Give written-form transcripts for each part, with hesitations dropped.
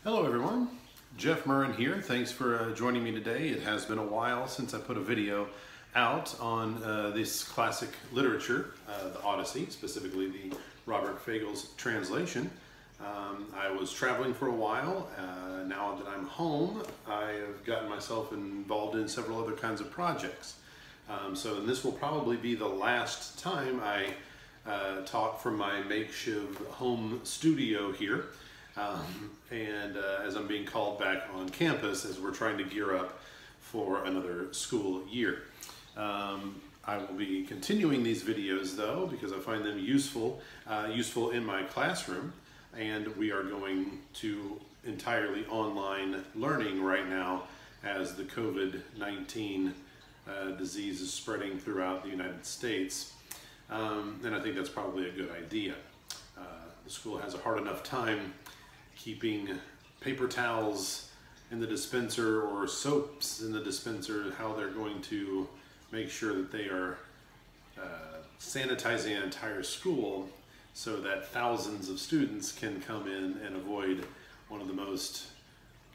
Hello everyone, Jeff Murrin here. Thanks for joining me today. It has been a while since I put a video out on this classic literature, the Odyssey, specifically the Robert Fagel's translation. I was traveling for a while. Now that I'm home, I have gotten myself involved in several other kinds of projects. So this will probably be the last time I talk from my makeshift home studio here. As I'm being called back on campus as we're trying to gear up for another school year. I will be continuing these videos though because I find them useful in my classroom, and we are going to entirely online learning right now as the COVID-19 disease is spreading throughout the United States. And I think that's probably a good idea. The school has a hard enough time keeping paper towels in the dispenser or soaps in the dispenser, how they're going to make sure that they are sanitizing an entire school so that thousands of students can come in and avoid one of the most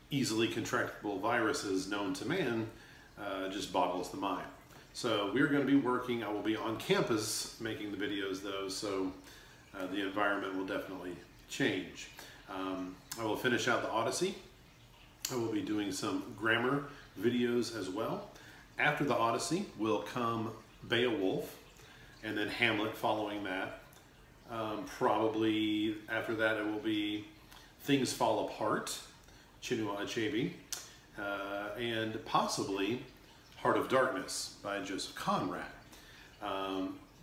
easily contractable viruses known to man. Just boggles the mind. So we're going to be working, I will be on campus making the videos though, so the environment will definitely change. I will finish out the Odyssey. I will be doing some grammar videos as well. After the Odyssey will come Beowulf, and then Hamlet following that. Probably after that it will be Things Fall Apart, Chinua Achebe, and possibly Heart of Darkness by Joseph Conrad.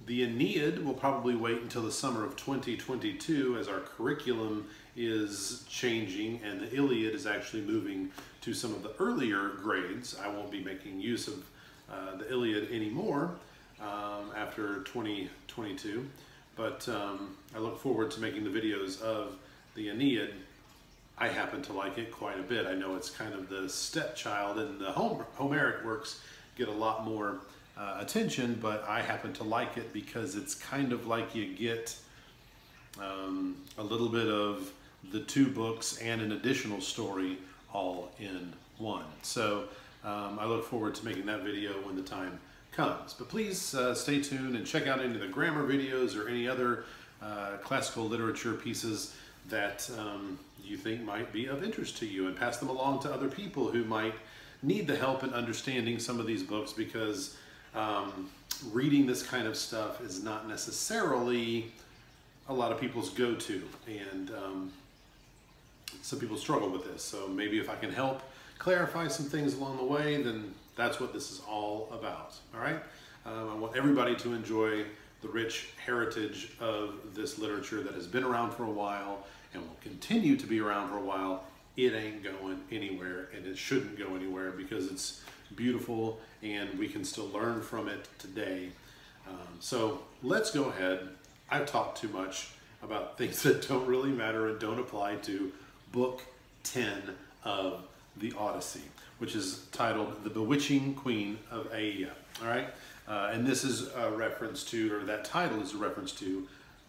The Aeneid will probably wait until the summer of 2022 as our curriculum is changing and the Iliad is actually moving to some of the earlier grades. I won't be making use of the Iliad anymore after 2022, but I look forward to making the videos of the Aeneid. I happen to like it quite a bit. I know it's kind of the stepchild, and the Homeric works get a lot more attention, but I happen to like it because it's kind of like you get a little bit of the two books and an additional story all in one. So I look forward to making that video when the time comes. But please stay tuned and check out any of the grammar videos or any other classical literature pieces that you think might be of interest to you, and pass them along to other people who might need the help in understanding some of these books, because reading this kind of stuff is not necessarily a lot of people's go-to, and some people struggle with this. So maybe if I can help clarify some things along the way, then that's what this is all about. All right? I want everybody to enjoy the rich heritage of this literature that has been around for a while and will continue to be around for a while. It ain't going anywhere, and it shouldn't go anywhere because it's beautiful and we can still learn from it today. So let's go ahead. I've talked too much about things that don't really matter and don't apply to Book 10 of the Odyssey, which is titled The Bewitching Queen of Aiea. All right? And this is a reference to, or that title is a reference to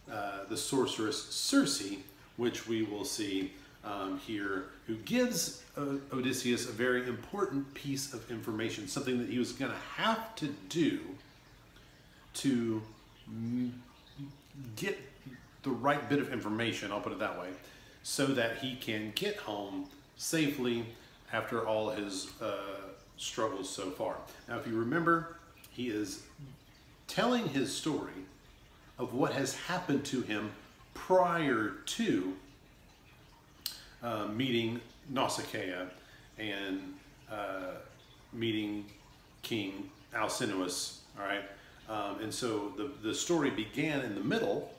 the sorceress Circe, which we will see here, who gives Odysseus a very important piece of information, something that he was going to have to do to get the right bit of information, I'll put it that way, so that he can get home safely after all his struggles so far. Now, if you remember, he is telling his story of what has happened to him prior to meeting Nausicaa and meeting King Alcinous, all right? And so the story began in the middle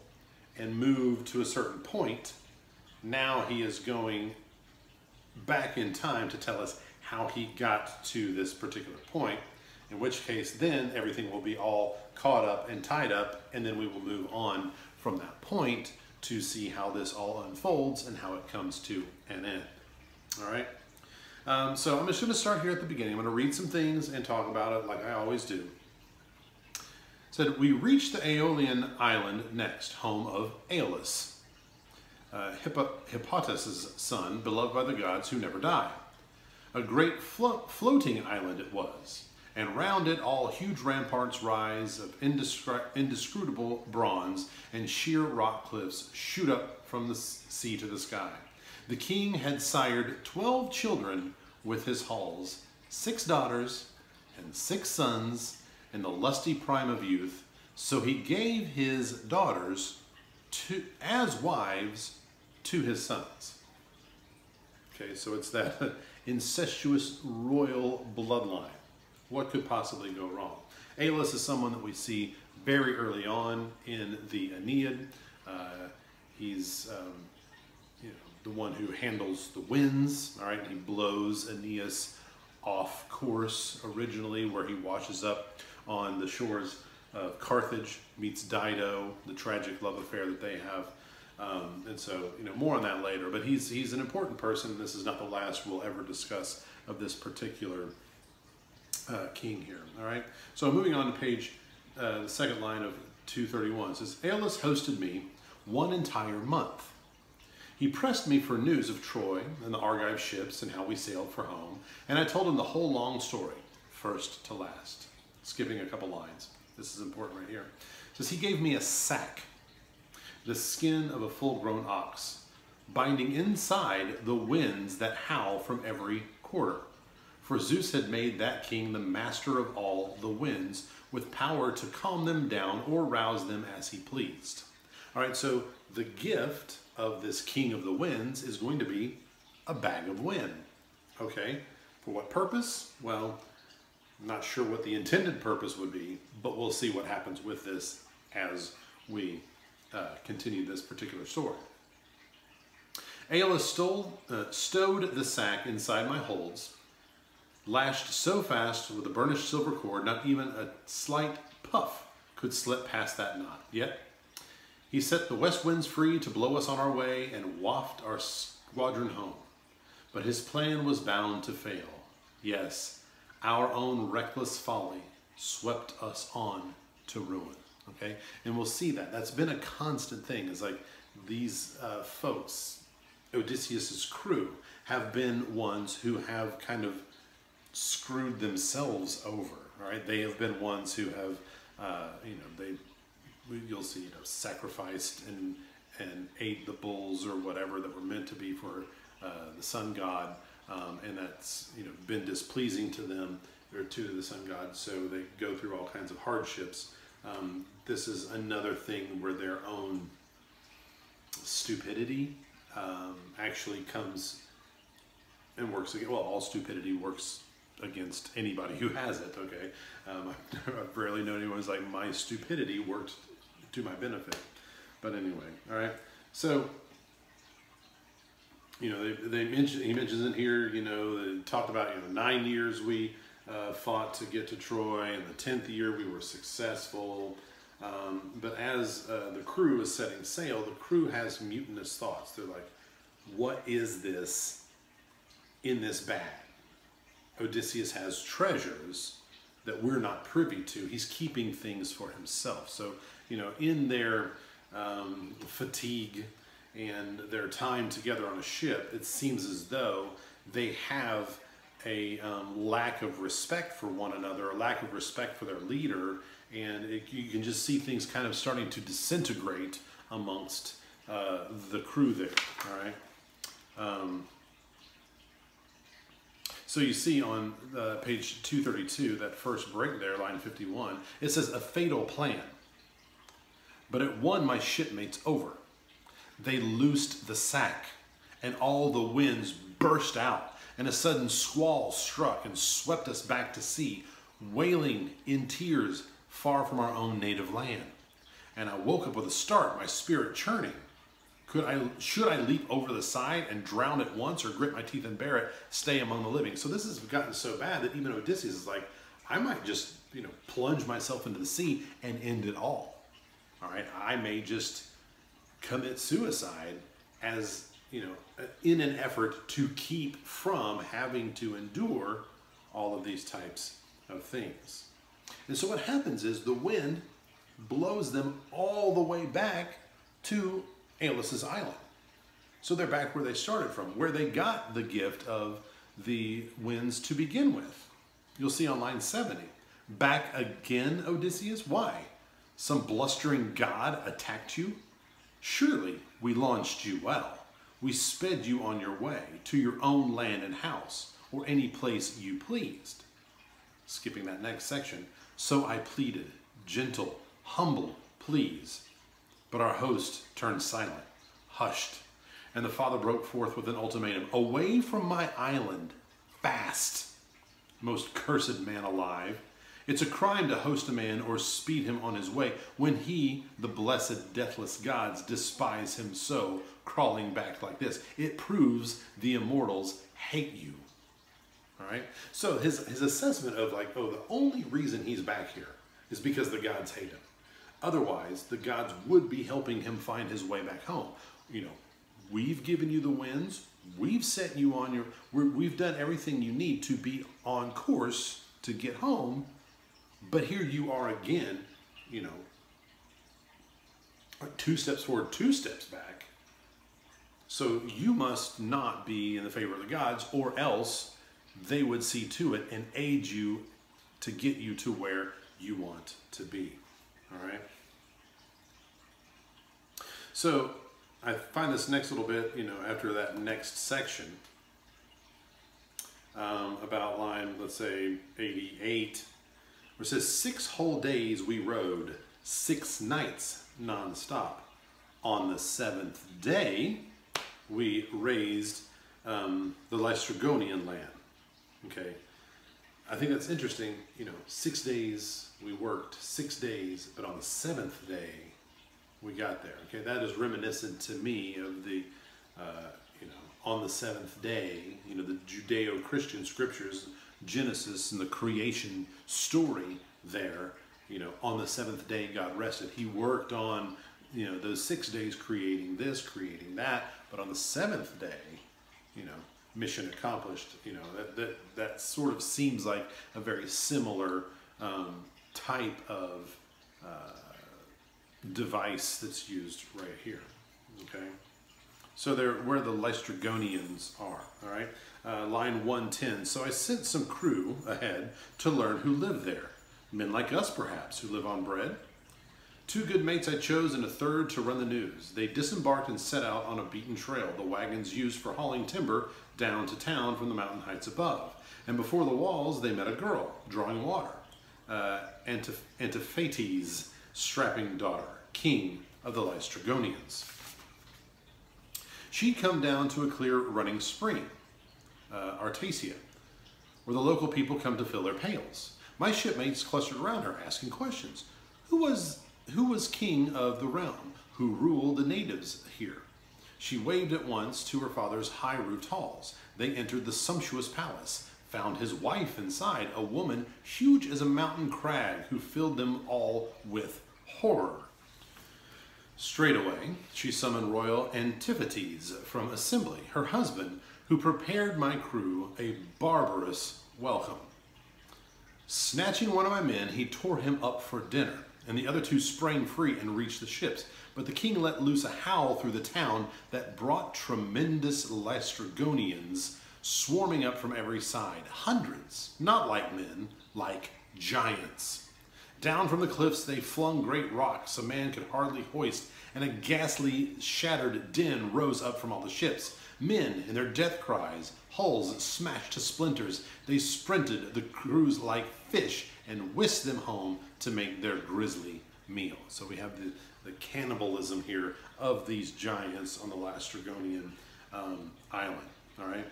and moved to a certain point. Now he is going back in time to tell us how he got to this particular point, in which case then everything will be all caught up and tied up, and then we will move on from that point to see how this all unfolds and how it comes to an end. All right? So I'm just going to start here at the beginning. I'm going to read some things and talk about it like I always do. It said, we reached the Aeolian Island next, home of Aeolus. Hippotas' son, beloved by the gods who never die. A great floating island it was, and round it all huge ramparts rise of indescrutable bronze, and sheer rock cliffs shoot up from the sea to the sky. The king had sired 12 children with his halls, 6 daughters and 6 sons in the lusty prime of youth, so he gave his daughters as wives to his sons. Okay, so it's that incestuous royal bloodline. What could possibly go wrong? Aeolus is someone that we see very early on in the Aeneid. He's the one who handles the winds. All right, he blows Aeneas off course originally, where he washes up on the shores of Carthage, meets Dido, the tragic love affair that they have. And so, more on that later. But he's an important person. This is not the last we'll ever discuss of this particular king here. All right. So moving on to page, the second line of 231 it says, Aeolus hosted me 1 entire month. He pressed me for news of Troy and the Argive ships and how we sailed for home, and I told him the whole long story, first to last. Skipping a couple lines. This is important right here. It says, he gave me a sack, the skin of a full-grown ox, binding inside the winds that howl from every quarter. For Zeus had made that king the master of all the winds, with power to calm them down or rouse them as he pleased. All right, so the gift of this king of the winds is going to be a bag of wind. Okay, for what purpose? Well, I'm not sure what the intended purpose would be, but we'll see what happens with this as we continue this particular story. Aeolus stowed the sack inside my holds, lashed so fast with a burnished silver cord, not even a slight puff could slip past that knot. Yet he set the west winds free to blow us on our way and waft our squadron home. But his plan was bound to fail. Yes, our own reckless folly swept us on to ruin. Okay, and we'll see that. That's been a constant thing. Is like these folks, Odysseus's crew, have been ones who have kind of screwed themselves over. All right, they have been ones who have, you'll see, sacrificed and ate the bulls or whatever that were meant to be for the sun god, and that's been displeasing to them or to the sun god. So they go through all kinds of hardships. This is another thing where their own stupidity actually comes and works against. Well, all stupidity works against anybody who has it. Okay, I've rarely known anyone who's like, my stupidity worked to my benefit. But anyway, all right. So he mentions in here, they talked about 9 years we fought to get to Troy, and the 10th year we were successful. But as the crew is setting sail, the crew has mutinous thoughts. They're like, what is this in this bag? Odysseus has treasures that we're not privy to. He's keeping things for himself. So, in their fatigue and their time together on a ship, it seems as though they have a lack of respect for one another, a lack of respect for their leader, and you can just see things kind of starting to disintegrate amongst the crew there, all right? So you see on page 232, that first break there, line 51, it says, a fatal plan. But it won my shipmates over. They loosed the sack, and all the winds burst out, and a sudden squall struck and swept us back to sea, wailing in tears far from our own native land. And I woke up with a start, my spirit churning. Should I leap over the side and drown at once, or grit my teeth and bear it, stay among the living? So this has gotten so bad that even Odysseus is like, I might just, plunge myself into the sea and end it all. All right, I may just commit suicide as, in an effort to keep from having to endure all of these types of things. And so what happens is the wind blows them all the way back to Aeolus's island. So they're back where they started from, where they got the gift of the winds to begin with. You'll see on line 70. Back again, Odysseus? Why? Some blustering god attacked you? Surely we launched you well. We sped you on your way to your own land and house, or any place you pleased. Skipping that next section. So I pleaded, gentle, humble, please. But our host turned silent, hushed, and the father broke forth with an ultimatum. Away from my island, fast, most cursed man alive. It's a crime to host a man or speed him on his way when he, the blessed deathless gods, despise him so, crawling back like this. It proves the immortals hate you. All right? So his assessment of like, oh, the only reason he's back here is because the gods hate him. Otherwise, the gods would be helping him find his way back home. You know, we've given you the winds. We've set you on your, we've done everything you need to be on course to get home. But here you are again, you know, 2 steps forward, 2 steps back. So you must not be in the favor of the gods, or else they would see to it and aid you to get you to where you want to be. All right. So I find this next little bit, you know, after that next section, about line, let's say 88, where it says 6 whole days we rode, 6 nights nonstop. On the 7th day, we raised the Lystragonian land. Okay, I think that's interesting. You know, 6 days we worked, 6 days, but on the 7th day we got there. Okay, that is reminiscent to me of the, you know, on the 7th day, you know, the Judeo-Christian scriptures, Genesis and the creation story there. You know, on the 7th day God rested. He worked on, you know, those 6 days creating this, creating that, but on the 7th day, you know, mission accomplished. You know, that sort of seems like a very similar type of device that's used right here. Okay, so they're where the Lystragonians are. All right, line 110. So I sent some crew ahead to learn who lived there. Men like us, perhaps, who live on bread. 2 good mates I chose and a third to run the news. They disembarked and set out on a beaten trail, the wagons used for hauling timber down to town from the mountain heights above. And before the walls they met a girl drawing water, Antiphates' strapping daughter, king of the Lystragonians. She'd come down to a clear running spring, Artesia, where the local people come to fill their pails. My shipmates clustered around her, asking questions. Who was king of the realm? Who ruled the natives here? She waved at once to her father's high-roofed halls. They entered the sumptuous palace, found his wife inside, a woman huge as a mountain crag, who filled them all with horror. Straightway, she summoned royal Antiphates from assembly, her husband, who prepared my crew a barbarous welcome. Snatching one of my men, he tore him up for dinner, and the other 2 sprang free and reached the ships. But the king let loose a howl through the town that brought tremendous Lystragonians swarming up from every side. Hundreds, not like men, like giants. Down from the cliffs they flung great rocks a man could hardly hoist, and a ghastly shattered din rose up from all the ships. Men, in their death cries, hulls smashed to splinters, they sprinted the crews like fish and whisked them home to make their grisly meal. So we have the cannibalism here of these giants on the Lystragonian island. All right.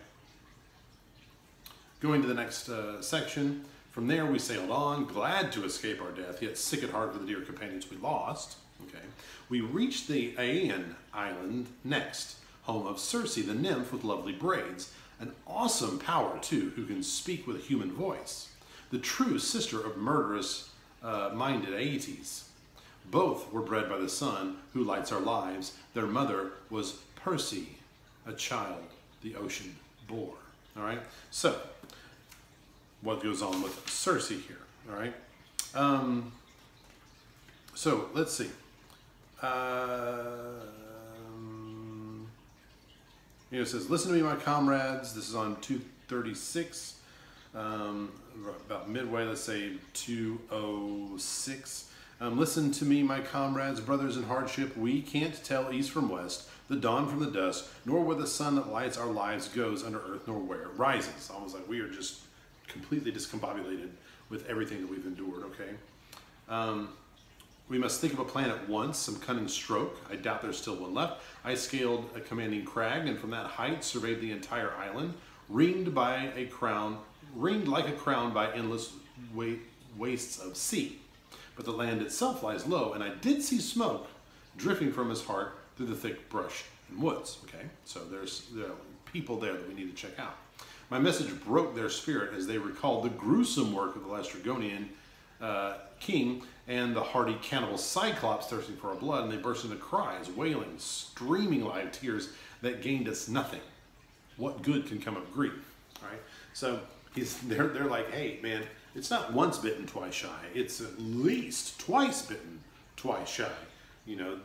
Going to the next section. From there we sailed on, glad to escape our death, yet sick at heart for the dear companions we lost. Okay. We reached the Aeolian Island next, home of Circe, the nymph with lovely braids, an awesome power too, who can speak with a human voice. The true sister of murderous-minded Aeetes. Both were bred by the sun, who lights our lives. Their mother was Perse, a child the ocean bore. All right. So, what goes on with Circe here? All right. So let's see. It says, listen to me, my comrades. This is on 236, about midway, let's say 206. Listen to me, my comrades, brothers in hardship. We can't tell east from west, the dawn from the dusk, nor where the sun that lights our lives goes under earth, nor where it rises. Almost like we are just completely discombobulated with everything that we've endured, okay? We must think of a plan at once, some cunning stroke. I doubt there's still one left. I scaled a commanding crag, and from that height surveyed the entire island, ringed like a crown by endless wastes of sea. But the land itself lies low, and I did see smoke drifting from his heart through the thick brush and woods. Okay, so there's people there that we need to check out. My message broke their spirit as they recalled the gruesome work of the Laestrygonian king and the hardy cannibal Cyclops thirsting for our blood, and they burst into cries, wailing, streaming live tears that gained us nothing. What good can come of grief? All right, so they're like, hey, man, it's not once bitten, twice shy. It's at least twice bitten, twice shy. You know,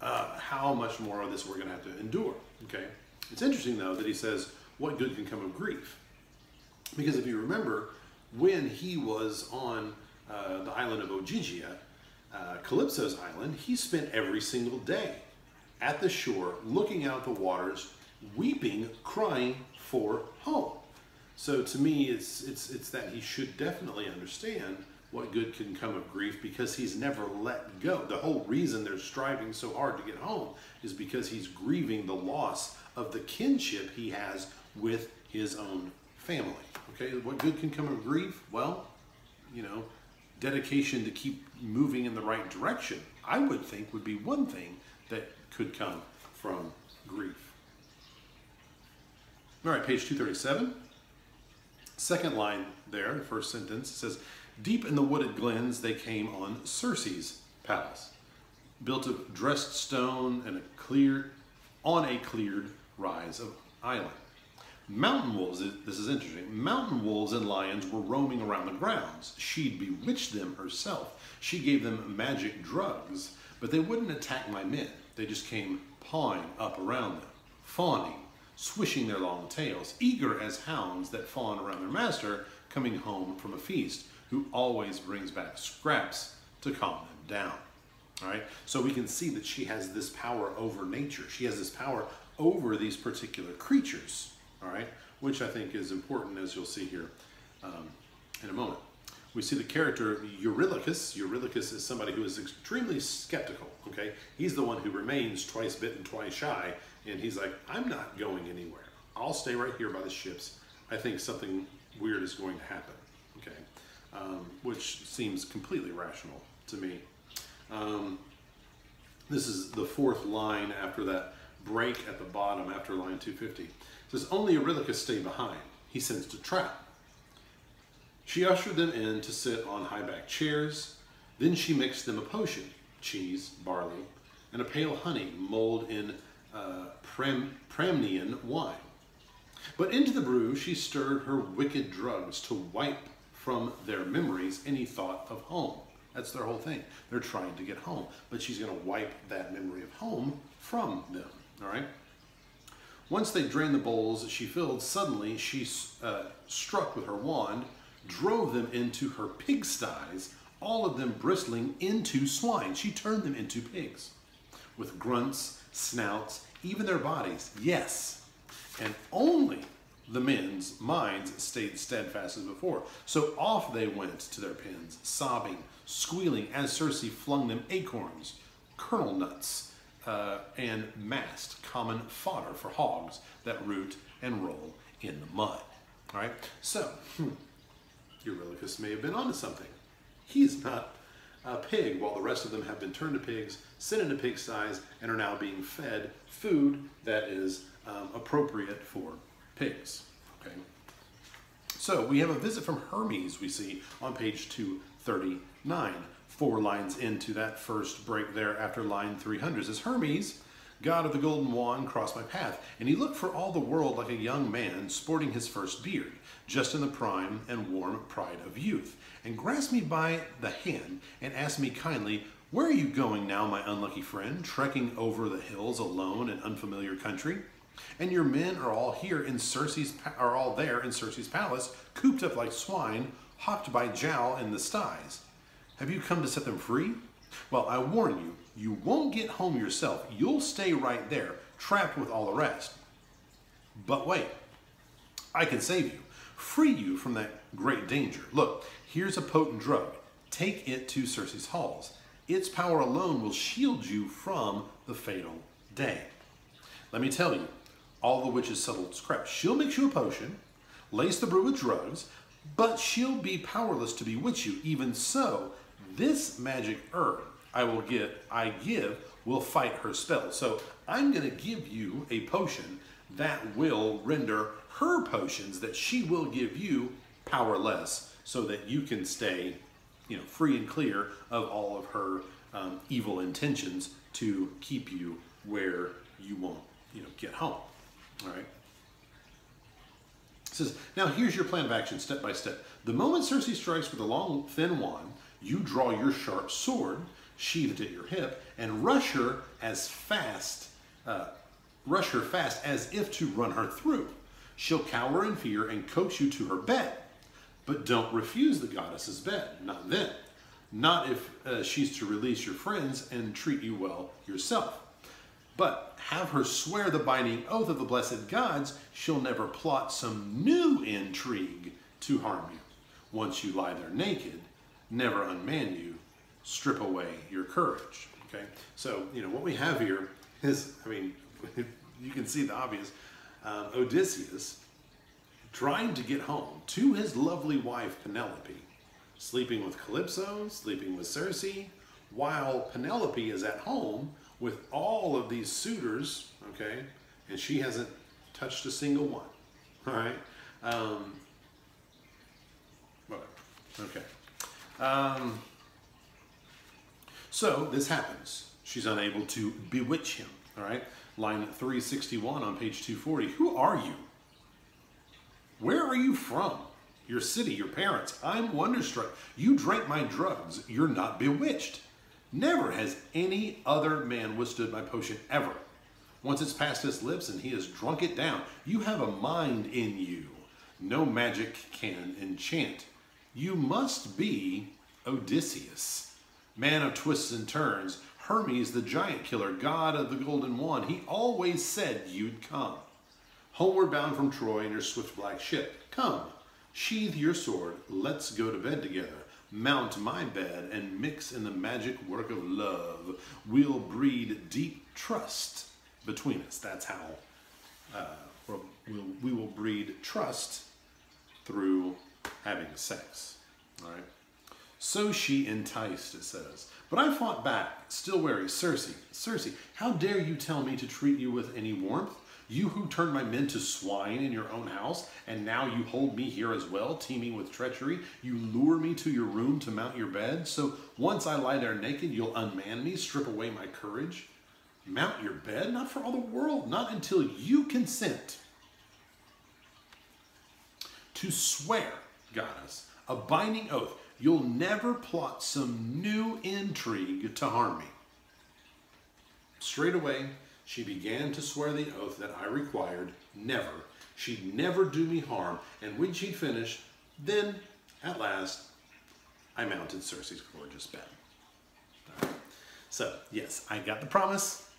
how much more of this we're going to have to endure, okay? It's interesting, though, that he says, what good can come of grief? Because if you remember, when he was on the island of Ogygia, Calypso's island, he spent every single day at the shore, looking out the waters, weeping, crying for home. So to me, it's that he should definitely understand what good can come of grief, because he's never let go. The whole reason they're striving so hard to get home is because he's grieving the loss of the kinship he has with his own family. Okay, what good can come of grief? Well, you know, dedication to keep moving in the right direction, I would think, would be one thing that could come from grief. All right, page 237. Second line there, the first sentence, says, deep in the wooded glens they came on Circe's palace, built of dressed stone and on a cleared rise of island. Mountain wolves, this is interesting, mountain wolves and lions were roaming around the grounds. She'd bewitched them herself. She gave them magic drugs, but they wouldn't attack my men. They just came pawing up around them, fawning, swishing their long tails, eager as hounds that fawn around their master coming home from a feast, who always brings back scraps to calm them down. All right, so we can see that she has this power over nature. She has this power over these particular creatures. All right, which I think is important, as you'll see here in a moment. We see the character Eurylicus. Eurylicus is somebody who is extremely skeptical, okay? He's the one who remains twice bitten, twice shy, and he's like, I'm not going anywhere. I'll stay right here by the ships. I think something weird is going to happen, okay? Which seems completely rational to me. This is the fourth line after that break at the bottom after line 250. It says, only Eurylicus stayed behind. He sensed a trap. She ushered them in to sit on high-backed chairs. Then she mixed them a potion, cheese, barley, and a pale honey mulled in Pramnian wine. But into the brew she stirred her wicked drugs to wipe from their memories any thought of home. That's their whole thing. They're trying to get home, but she's going to wipe that memory of home from them, all right? Once they drained the bowls she filled, suddenly she struck with her wand, drove them into her pigsties, all of them bristling into swine. She turned them into pigs, with grunts, snouts, even their bodies, yes. And only the men's minds stayed steadfast as before. So off they went to their pens, sobbing, squealing, as Circe flung them acorns, kernel nuts, and mast, common fodder for hogs that root and roll in the mud. All right, so Eurylicus may have been onto something. He's not a pig, while the rest of them have been turned to pigs, sent into pigsties, and are now being fed food that is appropriate for pigs. Okay. So we have a visit from Hermes, we see on page 239. 4 lines into that first break there after line 300. It says, Hermes, god of the golden wand, crossed my path, and he looked for all the world like a young man sporting his first beard, just in the prime and warm pride of youth, and grasped me by the hand and asked me kindly, Where are you going now, my unlucky friend, trekking over the hills alone in unfamiliar country? And your men are all there in Circe's palace, cooped up like swine, hawked by Jowl in the styes. Have you come to set them free? Well, I warn you, you won't get home yourself. You'll stay right there, trapped with all the rest. But wait, I can save you, free you from that great danger. Look, here's a potent drug. Take it to Circe's halls. Its power alone will shield you from the fatal day. Let me tell you, all the witch's subtle scraps. She'll mix you a potion, lace the brew with drugs, but she'll be powerless to bewitch you. Even so, this magic herb I give will fight her spell. So I'm going to give you a potion that will render her potions that she will give you powerless, so that you can stay, free and clear of all of her evil intentions to keep you where you won't, get home. All right. It says, now here's your plan of action, step by step. The moment Circe strikes with a long, thin wand, you draw your sharp sword, sheathed at your hip, and rush her fast as if to run her through. She'll cower in fear and coax you to her bed. But don't refuse the goddess's bed, not then. Not if she's to release your friends and treat you well yourself. But have her swear the binding oath of the blessed gods she'll never plot some new intrigue to harm you. Once you lie there naked, never unman you, strip away your courage. Okay, so what we have here is, you can see the obvious. Odysseus trying to get home to his lovely wife Penelope, sleeping with Calypso, sleeping with Circe, while Penelope is at home with all of these suitors, okay, and she hasn't touched a single one. All right, okay. So this happens. She's unable to bewitch him. All right, line 361 on page 240. Who are you? Where are you from? Your city, your parents. I'm wonderstruck. You drank my drugs. You're not bewitched. Never has any other man withstood my potion ever. Once it's passed his lips and he has drunk it down, you have a mind in you. No magic can enchant. You must be Odysseus, man of twists and turns, Hermes, the giant killer, god of the golden wand. He always said you'd come. Homeward bound from Troy in your swift black ship. Come, sheathe your sword, let's go to bed together. Mount my bed and mix in the magic work of love. We'll breed deep trust between us. That's how we will breed trust through having sex. All right. So she enticed, it says. But I fought back, still wary. Circe, how dare you tell me to treat you with any warmth? You who turned my men to swine in your own house, and now you hold me here as well, teeming with treachery. You lure me to your room to mount your bed. So once I lie there naked, you'll unman me, strip away my courage. Mount your bed? Not for all the world, not until you consent to swear, goddess, a binding oath. You'll never plot some new intrigue to harm me. Straight away, she began to swear the oath that I required, never. She'd never do me harm, and when she'd finished, then, at last, I mounted Circe's gorgeous bed. All right. So, yes, I got the promise.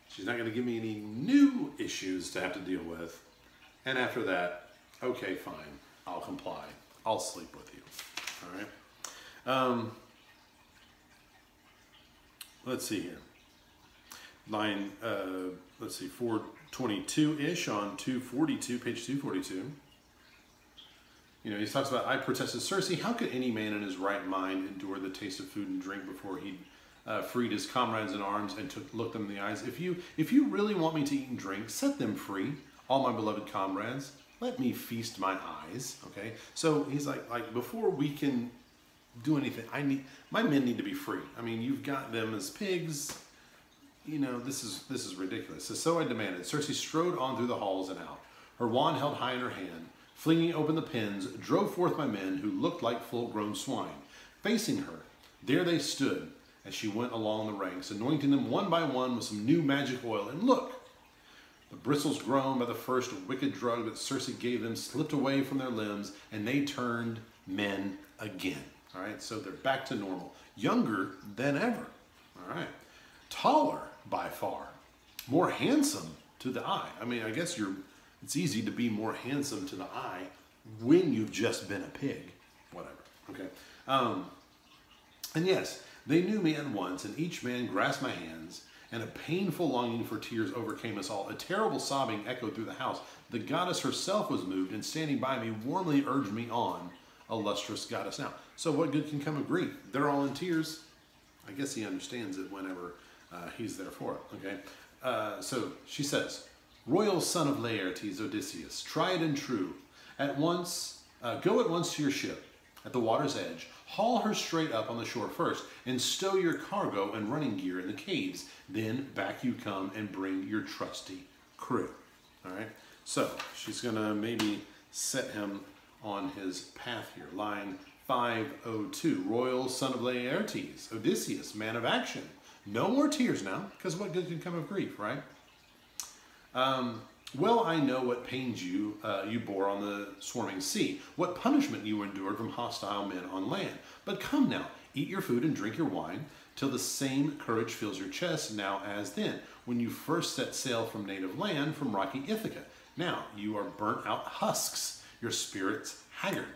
She's not going to give me any new issues to have to deal with. And after that, okay, fine, I'll comply. I'll sleep with you. All right. Let's see here. Line, let's see, 422-ish on 242, page 242. He talks about, I protested, Circe, how could any man in his right mind endure the taste of food and drink before he freed his comrades in arms and looked them in the eyes? If you really want me to eat and drink, set them free, all my beloved comrades. Let me feast my eyes, okay? So he's like before we can do anything, my men need to be free. You've got them as pigs. This is ridiculous. So I demanded. Circe strode on through the halls and out, her wand held high in her hand. Flinging open the pens, drove forth my men who looked like full-grown swine. Facing her, there they stood, as she went along the ranks, anointing them one by one with some new magic oil. And look, the bristles grown by the first wicked drug that Circe gave them slipped away from their limbs, and they turned men again. All right, so they're back to normal. Younger than ever. All right. Taller by far. More handsome to the eye. I mean, I guess it's easy to be more handsome to the eye when you've just been a pig. Whatever. Okay. And yes, they knew me at once, and each man grasped my hands, and a painful longing for tears overcame us all. A terrible sobbing echoed through the house. The goddess herself was moved, and standing by me warmly urged me on, illustrious goddess. Now, so what good can come of grief? They're all in tears. I guess he understands it whenever he's there for it, okay? So she says, royal son of Laertes, Odysseus, tried and true, go at once to your ship at the water's edge, haul her straight up on the shore first, and stow your cargo and running gear in the caves. Then back you come and bring your trusty crew. All right. So she's gonna maybe set him on his path here. Line 502. Royal son of Laertes, Odysseus, man of action. No more tears now, because what good can come of grief, right? Well, I know what pains you bore on the swarming sea, what punishment you endured from hostile men on land. But come now, eat your food and drink your wine, till the same courage fills your chest now as then, when you first set sail from native land, from rocky Ithaca. Now you are burnt out husks, your spirits haggard,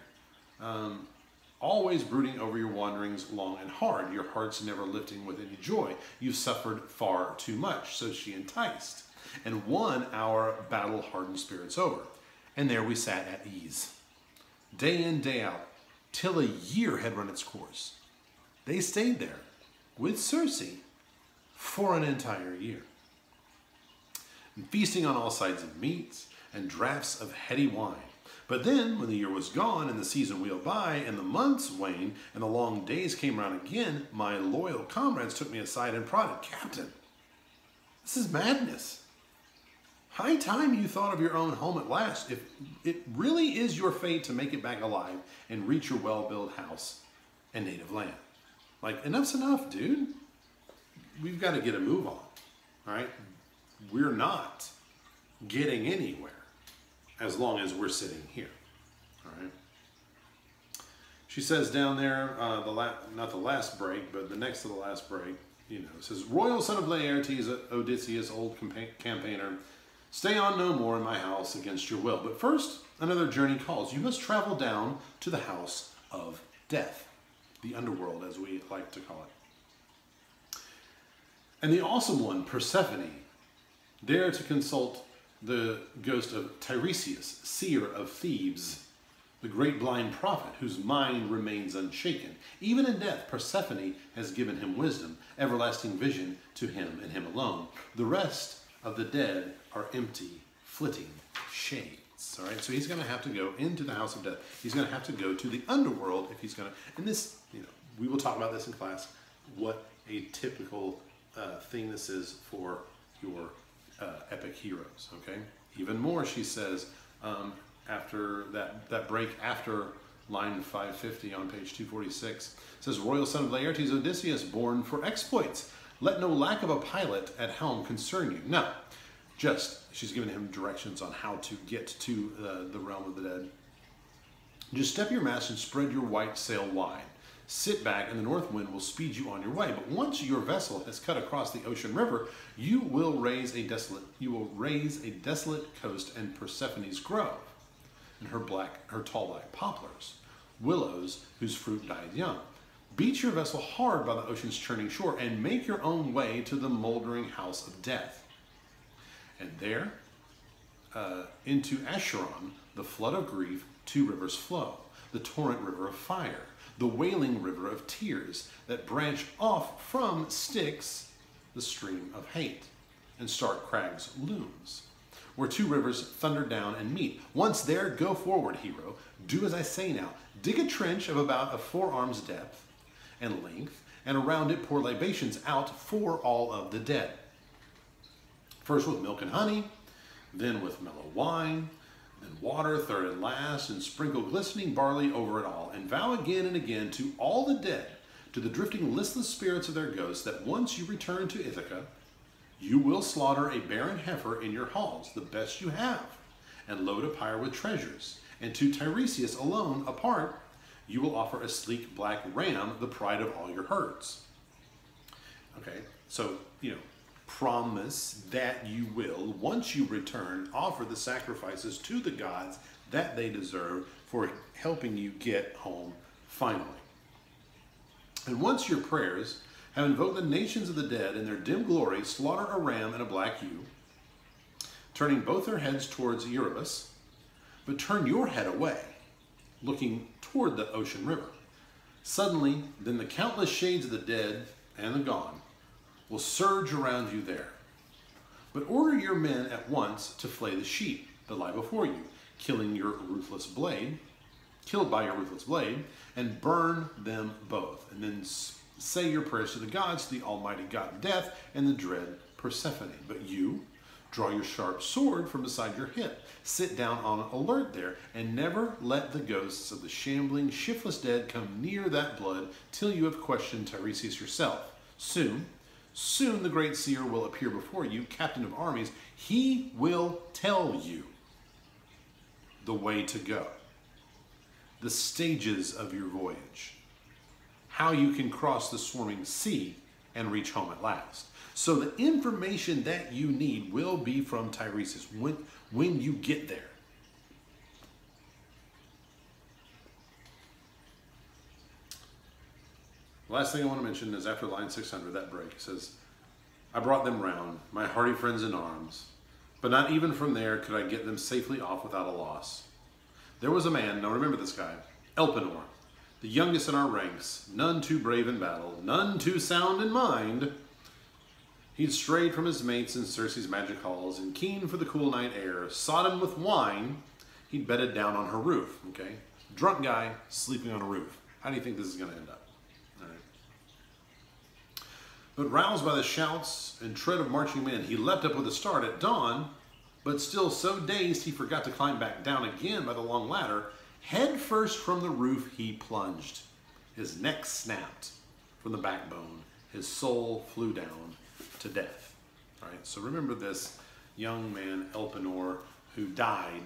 always brooding over your wanderings long and hard, your hearts never lifting with any joy. You've suffered far too much, so she enticed, and won our battle-hardened spirits over. And there we sat at ease, day in, day out, till a year had run its course. They stayed there with Circe for an entire year, and feasting on all sides of meats and draughts of heady wine. But then, when the year was gone, and the season wheeled by, and the months waned, and the long days came round again, my loyal comrades took me aside and prodded, Captain, this is madness. High time you thought of your own home at last, if it really is your fate to make it back alive and reach your well-built house and native land. Like, enough's enough, dude. We've got to get a move on, all right? We're not getting anywhere as long as we're sitting here, all right? She says down there, not the last break, but the next to the last break, you know, it says, Royal son of Laertes, Odysseus, old campaigner, stay on no more in my house against your will. But first, another journey calls. You must travel down to the house of death, the underworld, as we like to call it. And the awesome one, Persephone, there to consult the ghost of Tirisius, seer of Thieves, the great blind prophet whose mind remains unshaken. Even in death, Persephone has given him wisdom, everlasting vision to him and him alone. The rest of the dead are empty, flitting shades. All right, so he's going to have to go into the house of death. He's going to have to go to the underworld if he's going to. And this, you know, we will talk about this in class. What a typical thing this is for your epic heroes. Okay. Even more, she says, after that break after line 550 on page 246, says, Royal son of Laertes, Odysseus, born for exploits. Let no lack of a pilot at helm concern you. No, she's giving him directions on how to get to the realm of the dead. Just step your mast and spread your white sail wide. Sit back and the north wind will speed you on your way. But once your vessel has cut across the ocean river, you will raise a desolate coast and Persephone's grove, and her tall black poplars, willows whose fruit died young. Beat your vessel hard by the ocean's churning shore and make your own way to the moldering house of death. And there, into Acheron, the flood of grief, two rivers flow, the torrent river of fire, the wailing river of tears that branch off from Styx, the stream of hate, and stark crags looms, where two rivers thunder down and meet. Once there, go forward, hero. Do as I say now. Dig a trench of about a 4 arms depth and length, and around it pour libations out for all of the dead. First with milk and honey, then with mellow wine, then water, third and last, and sprinkle glistening barley over it all, and vow again and again to all the dead to the drifting listless spirits of their ghosts that once you return to Ithaca, you will slaughter a barren heifer in your halls, the best you have, and load a pyre with treasures. And to Tirisius alone, apart, you will offer a sleek black ram, the pride of all your herds. Okay, so, promise that you will, once you return, offer the sacrifices to the gods that they deserve for helping you get home finally. And once your prayers have invoked the nations of the dead in their dim glory, slaughter a ram and a black ewe, turning both their heads towards Eurylicus, but turn your head away, looking toward the ocean river. Suddenly, then the countless shades of the dead and the gone will surge around you there. But order your men at once to flay the sheep that lie before you, killed by your ruthless blade, and burn them both. And then say your prayers to the gods, to the almighty god Death, and the dread Persephone. But you, draw your sharp sword from beside your hip, sit down on alert there, and never let the ghosts of the shambling, shiftless dead come near that blood till you have questioned Tiresias yourself. Soon the great Seer will appear before you, captain of armies. He will tell you the way to go, the stages of your voyage, how you can cross the swarming sea and reach home at last. So the information that you need will be from Tiresias when you get there. The last thing I want to mention is after line 600, that break, it says, I brought them round, my hearty friends in arms, but not even from there could I get them safely off without a loss. There was a man, now remember this guy, Elpenor, the youngest in our ranks, none too brave in battle, none too sound in mind. He'd strayed from his mates in Circe's magic halls, and keen for the cool night air, sodden with wine, he'd bedded down on her roof, okay? Drunk guy, sleeping on a roof. How do you think this is going to end up? All right. But roused by the shouts and tread of marching men, he leapt up with a start at dawn, but still so dazed he forgot to climb back down again by the long ladder. Head first from the roof he plunged. His neck snapped from the backbone. His soul flew down to death. All right, so remember this young man, Elpenor, who died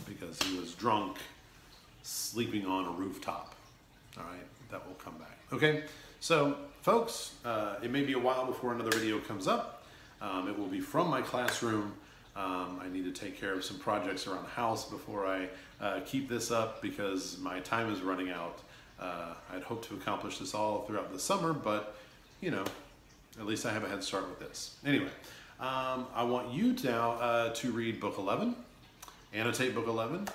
because he was drunk, sleeping on a rooftop. All right, that will come back. Okay, so folks, it may be a while before another video comes up. It will be from my classroom. I need to take care of some projects around the house before I keep this up because my time is running out. I'd hoped to accomplish this all throughout the summer, but at least I have a head start with this. Anyway, I want you now to read book 11, annotate book 11,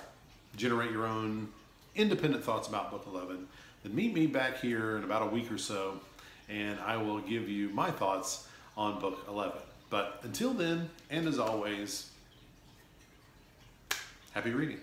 generate your own independent thoughts about book 11, then meet me back here in about a week or so, and I will give you my thoughts on book 11. But until then, and as always, happy reading.